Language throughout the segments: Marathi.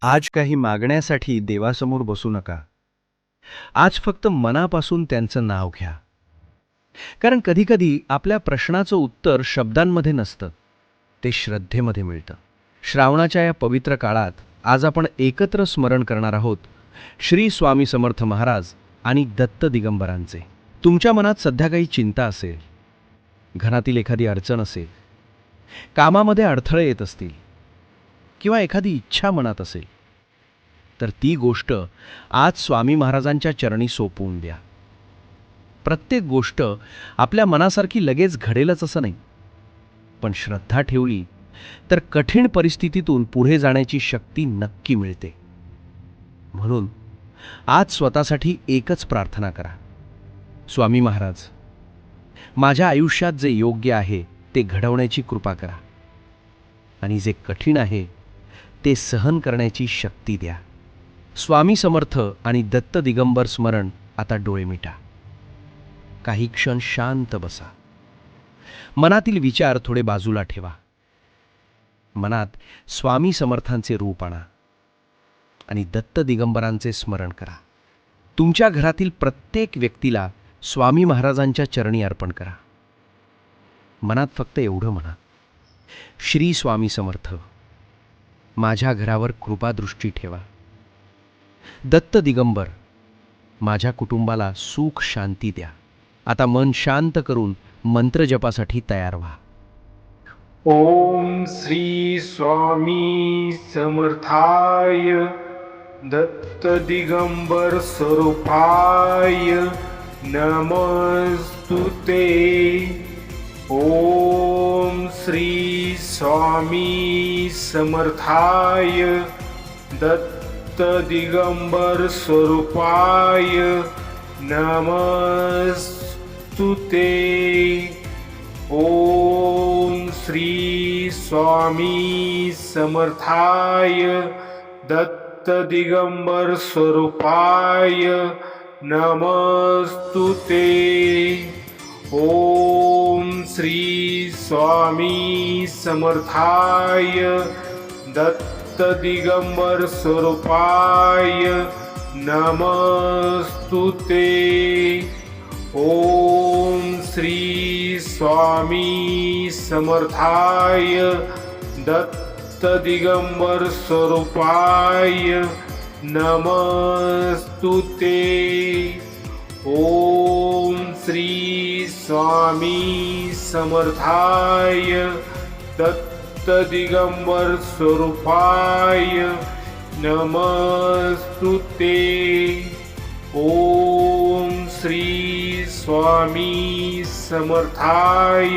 आज काही मागण्यासाठी देवासमोर बसू नका. आज फक्त मनापासून त्यांचं नाव घ्या. कारण कधीकधी आपल्या प्रश्नाचं उत्तर शब्दांमध्ये नसतं, ते श्रद्धेमध्ये मिळतं. श्रावणाच्या या पवित्र काळात आज आपण एकत्र स्मरण करणार आहोत श्री स्वामी समर्थ महाराज आणि दत्त दिगंबरांचे. तुमच्या मनात सध्या काही चिंता असेल, घरातील एखादी अडचण असेल, कामामध्ये अडथळे येत असतील किंवा एखादी इच्छा मनात असेल, तर ती गोष्ट आज स्वामी महाराजांच्या चरणी सोपवून द्या. प्रत्येक गोष्ट आपल्या मनासारखी लगेच घडेलच असं नाही, पण श्रद्धा ठेवली तर कठीण परिस्थितीतून पुढे जाण्याची शक्ती नक्की मिळते. म्हणून आज स्वतःसाठी एकच प्रार्थना करा, स्वामी महाराज, माझ्या आयुष्यात जे योग्य आहे ते घडवण्याची कृपा करा आणि जे कठीण आहे ते सहन करण्याची शक्ती द्या. स्वामी समर्थ आणि दत्त दिगंबर स्मरण. आता डोळे मिटा, काही क्षण शांत बसा, मनातील विचार थोडे बाजूला ठेवा. मनात स्वामी समर्थांचे रूप आणा आणि दत्त दिगंबरांचे स्मरण करा. तुमच्या घरातील प्रत्येक व्यक्तीला स्वामी महाराजांच्या चरणी अर्पण करा. मनात फक्त एवढं म्हणा, श्री स्वामी समर्थ, माझ्या घरावर कृपादृष्टी ठेवा. दत्त दिगंबर, माझ्या कुटुंबाला सुख शांती द्या. आता मन शांत करून मंत्र जपासाठी तयार व्हा. ओम श्री स्वामी समर्थाय दत्त दिगंबर स्वरूपाय नमस्तुते. ओम श्री स्वामी समर्थाय दत्त दिगंबर स्वरूपाय नमस्तुते. ओम श्री स्वामी समर्थाय दत्त दिगंबर स्वरूपाय नमस्तुते. ओम श्री स्वामी समर्थाय दत्त दिगंबर स्वरूपाय नमस्तुते. ओम श्री स्वामी समर्थाय दत्त दिगंबर स्वरूपाय नमस्तुते. ओम श्री स्वामी समर्थाय दत्त दिगंबर स्वरूपाय नमस्तुते. ओम श्री स्वामी समर्थाय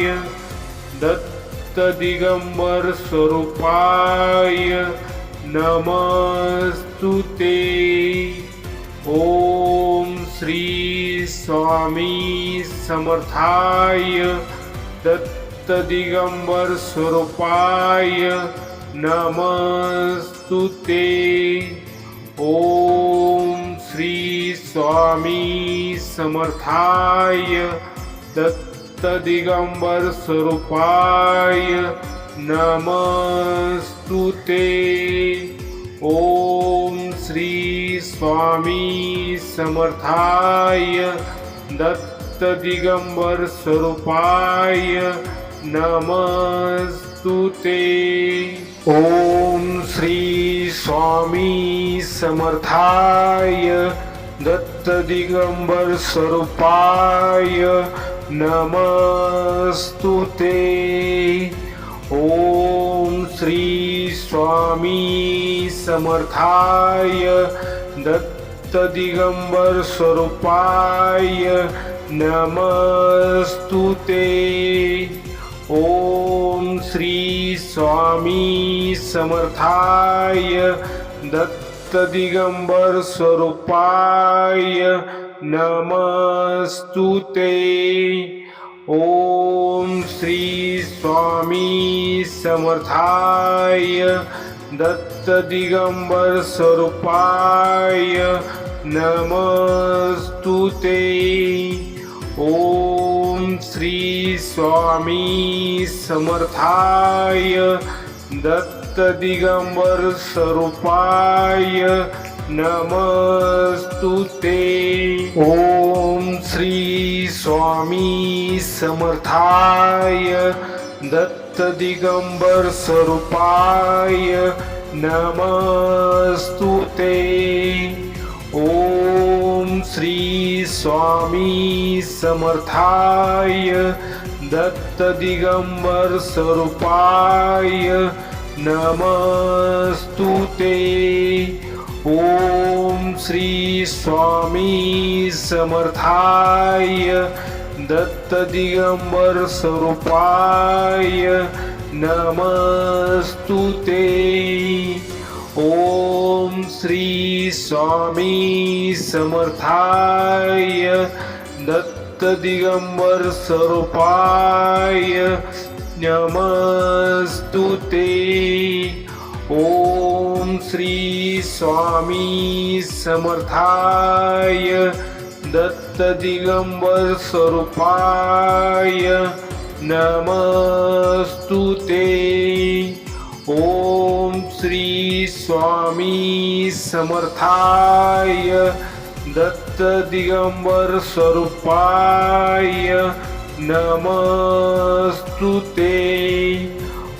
दत्त दिगंबर स्वरूपाय नमस्तुते. ओम श्री स्वामी समर्थाय दत्त दिगंबर स्वरूपाय नमस्तुते. ओम श्री स्वामी समर्थाय दत्त दिगंबर स्वरूपाय नमस्तुते. ओम श्री स्वामी समर्थाय दत्त दिगंबर स्वरूपाय नमस्तुते. ओम श्री स्वामी समर्थाय दत्त दिगंबर स्वरूपाय नमस्तुते. ओम श्री स्वामी समर्थाय दत्त दिगंबर स्वरूपाय नमस्तुते. ओम श्री स्वामी समर्थाय दत्त दिगंबर स्वरूपाय नमस्तुते. ओम श्री स्वामी समर्थाय दत्त दिगंबर स्वरूपाय नमस्तुते. ओम श्री स्वामी समर्थाय दत्त दिगंबर स्वरूपाय नमस्तुते। ओम श्री स्वामी समर्थाय दत्त दिगंबर स्वरूपाय नमस्तुते। ओम श्री स्वामी समर्थाय दत्त दिगंबर स्वरूपाय नमस्तुते। ओम श्री स्वामी समर्थाय दत्त दिगंबर स्वरूपाय नमस्तुते। ओम श्री स्वामी समर्थाय दत्त दिगंबर स्वरूपाय नमस्तुते। ओम श्री स्वामी समर्थाय दत्त दिगंबर स्वरूपाय नमस्तुते। ओम श्री स्वामी समर्थाय दत्त दिगंबर स्वरूपाय नमस्तुते।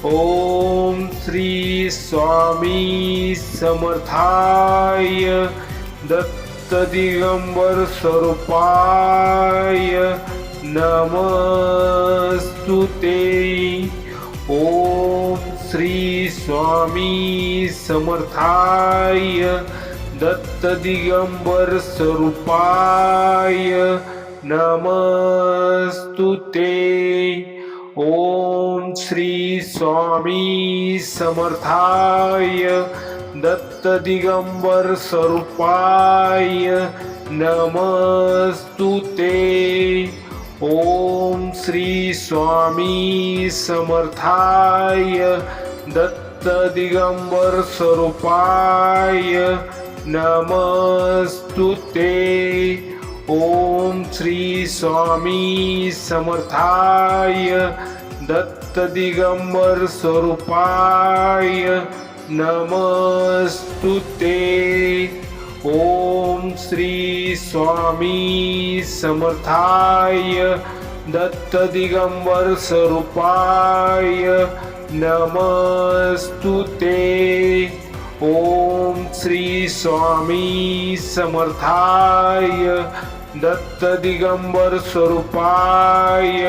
ओम श्री स्वामी समर्थाय दत्त दिगंबर स्वरूपाय नमस्तुते। ओम श्री स्वामी समर्थाय दत्त दिगंबर स्वरूपाय नमस्तुते। ओम श्री स्वामी समर्थाय दत्त दिगंबर स्वरूपाय नमस्तुते। ओम श्री स्वामी समर्थाय दत्त दिगंबर स्वरूपाय नमस्तुते। ओम श्री स्वामी समर्थाय दत्त दिगंबर स्वरूपाय नमस्तुते। ओम श्री स्वामी समर्थाय दत्त दिगंबर स्वरूपाय नमस्तुते। ओम श्री स्वामी समर्थाय दत्त दिगंबर स्वरूपाय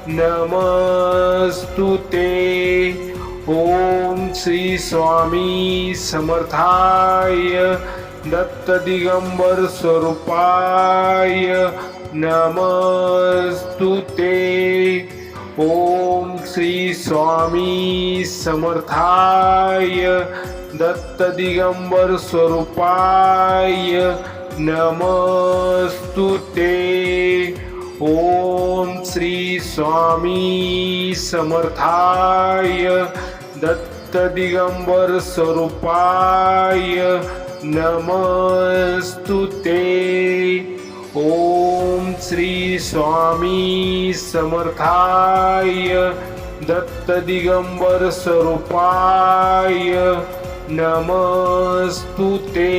नमस्तुते। ओम श्री स्वामी समर्थाय दत्त दिगंबर स्वरूपाय नमस्तुते। ओम श्री स्वामी समर्थाय दत्त दिगंबर स्वरूपाय नमस्तुते। ओम श्री स्वामी समर्थाय दत्त दिगंबर स्वरूपाय नमस्तुते। ओम श्री स्वामी समर्थाय दत्त दिगंबर स्वरूपाय नमस्तुते।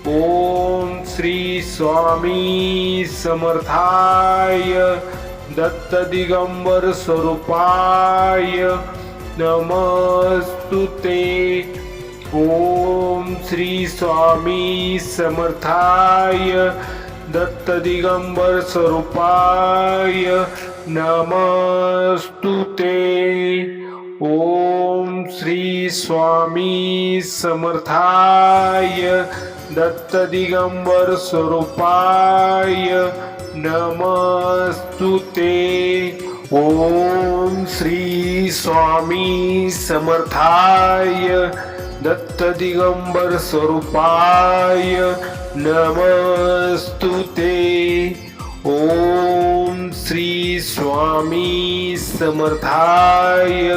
ओम श्री स्वामी समर्थाय दत्त दिगंबर स्वरूपाय नमस्तुते। ओम श्री स्वामी समर्थाय दत्त दिगंबर स्वरूपाय नमस्तुते। ओम श्री स्वामी समर्थाय दत्त दिगंबर स्वरूपाय नमस्तुते। ओम श्री स्वामी समर्थाय दत्त दिगंबर स्वरूपाय नमस्तुते। ओम श्री स्वामी समर्थाय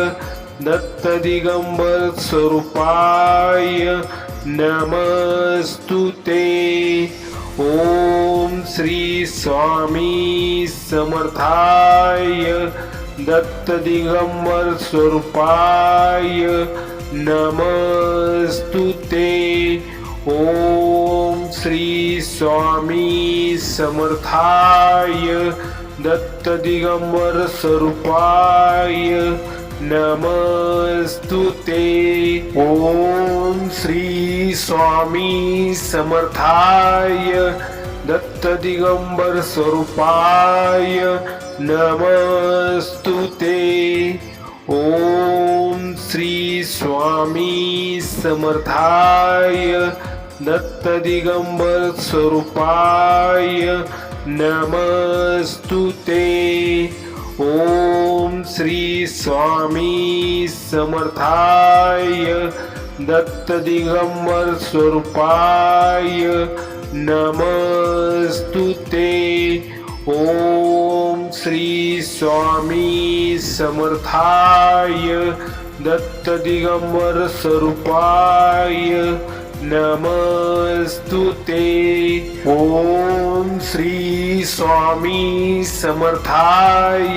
दत्त दिगंबर स्वरूपाय नमस्तुते। ओम श्री स्वामी समर्थाय दत्त दिगंबर स्वरूपाय नमस्तुते। ओम श्री स्वामी समर्थाय दत्त दिगंबर स्वरूपाय नमस्तुते। ओम श्री स्वामी समर्थाय दत्त दिगंबर स्वरूपाय नमस्तुते। ओम श्री स्वामी समर्थाय दत्त दिगंबर स्वरूपाय नमस्तुते। ओम श्री स्वामी समर्थाय दत्त दिगंबर स्वरूपाय नमस्तुते। ओम श्री स्वामी समर्थाय दत्त दिगंबर स्वरूपाय नमस्तुते। ओम श्री स्वामी समर्थाय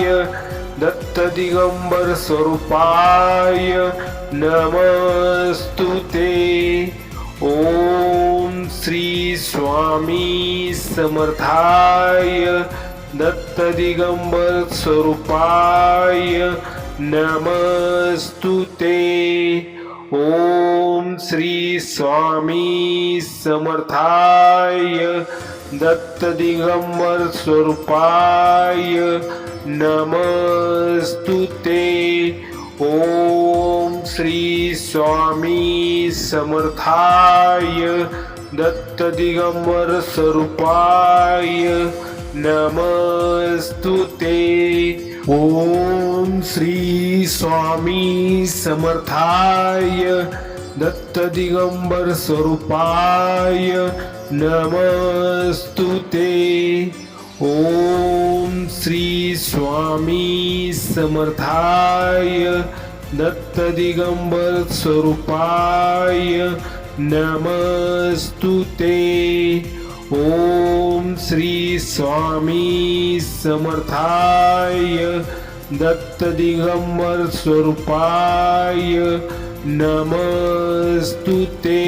दत्त दिगंबर स्वरूपाय नमस्तुते। ओम श्री स्वामी समर्थाय दत्त दिगंबर स्वरूपाय नमस्तुते। ओम श्री स्वामी समर्थाय दत्त दिगंबर स्वरूपाय नमस्तुते। ओम श्री स्वामी समर्थाय दत्त दिगंबर स्वरूपाय नमस्तुते। ओम श्री स्वामी समर्थाय दत्त दिगंबर स्वरूपाय नमस्तुते। ओम श्री स्वामी समर्थाय दत्त दिगंबर स्वरूपाय नमस्तुते। ओम श्री स्वामी समर्थाय दत्त दिगंबर स्वरूपाय नमस्तुते।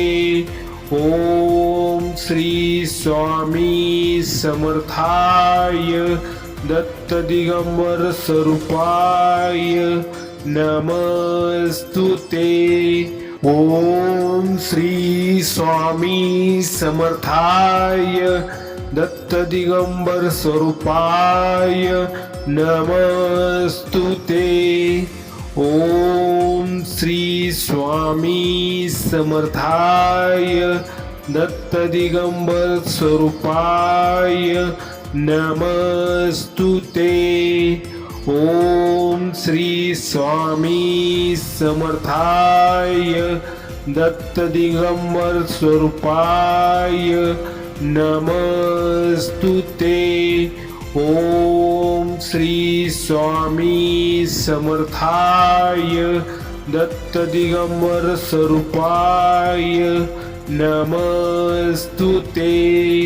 ओम श्री स्वामी समर्थाय दत्त दिगंबर स्वरूपाय नमस्तुते। ओम श्री स्वामी समर्थाय दत्त दिगंबर स्वरूपाय नमस्तुते। ओम श्री स्वामी समर्थाय दत्त दिगंबर स्वरूपाय नमस्तुते। ओम श्री स्वामी समर्थाय दत्त दिगंबर स्वरूपाय नमस्तुते। ओम श्री स्वामी समर्थाय दत्त दिगंबर स्वरूपाय नमस्तुते।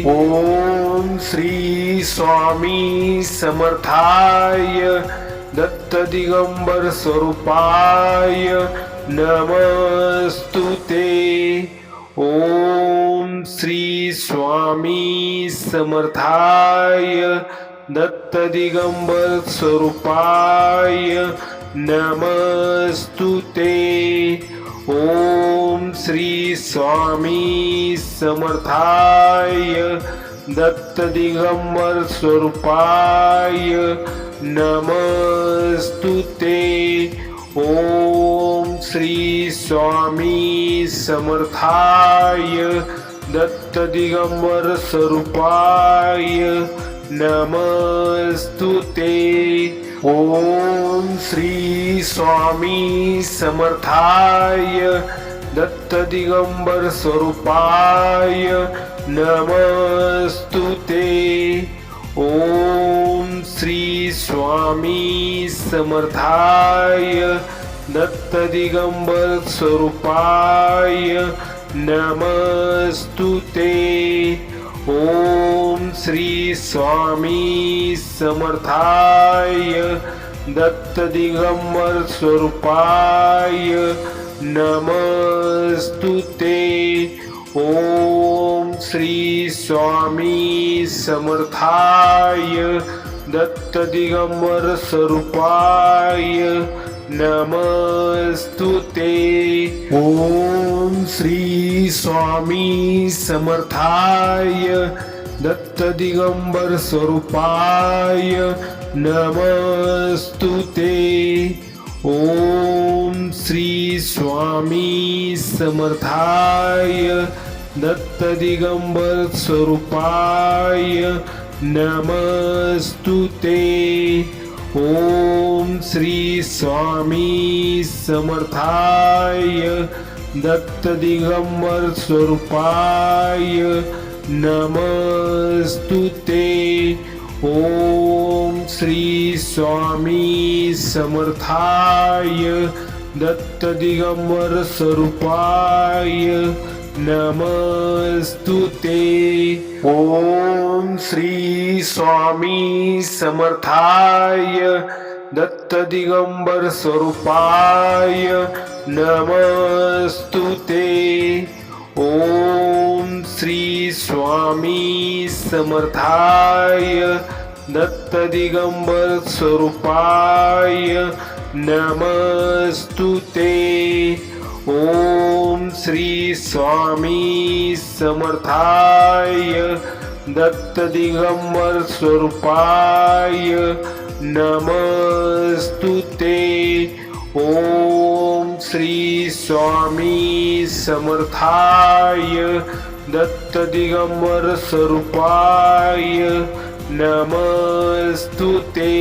ओम श्री स्वामी समर्थाय दत्त दिगंबर स्वरूपाय नमस्तुते। ओम श्री स्वामी समर्थाय दत्त दिगंबर स्वरूपाय नमस्तुते। ओम श्री स्वामी समर्थाय दत्त दिगंबर स्वरूपाय नमस्तुते। ओम श्री स्वामी समर्थाय दत्त दिगंबर स्वरूपाय नमस्तुते। ओम श्री स्वामी समर्थाय दत्त दिगंबर स्वरूपाय नमस्तुते। ओम श्री स्वामी समर्थाय दत्त दिगंबर स्वरूपाय नमस्तुते। ओम श्री स्वामी समर्थाय दत्त दिगंबर स्वरूपाय नमस्तुते। ओम श्री स्वामी समर्थाय दत्त दिगंबर स्वरूपाय नमस्तुते। ओम श्री स्वामी समर्थाय दत्त दिगंबर स्वरूपाय नमस्तुते। ओम श्री स्वामी समर्थाय दत्त दिगंबर स्वरूपाय नमस्तुते। ओम श्री स्वामी समर्थाय दत्त दिगंबर स्वरूपाय नमस्तुते। ओम श्री स्वामी समर्थाय दत्त दिगंबर स्वरूपाय नमस्तुते। ओम श्री स्वामी समर्थाय दत्त दिगंबर स्वरूपाय नमस्तुते। ओम श्री स्वामी समर्थाय दत्त दिगंबर स्वरूपाय नमस्तुते। ओम श्री स्वामी समर्थाय दत्त दिगंबर स्वरूपाय नमस्तुते। ओम श्री स्वामी समर्थाय दत्त दिगंबर स्वरूपाय नमस्तुते।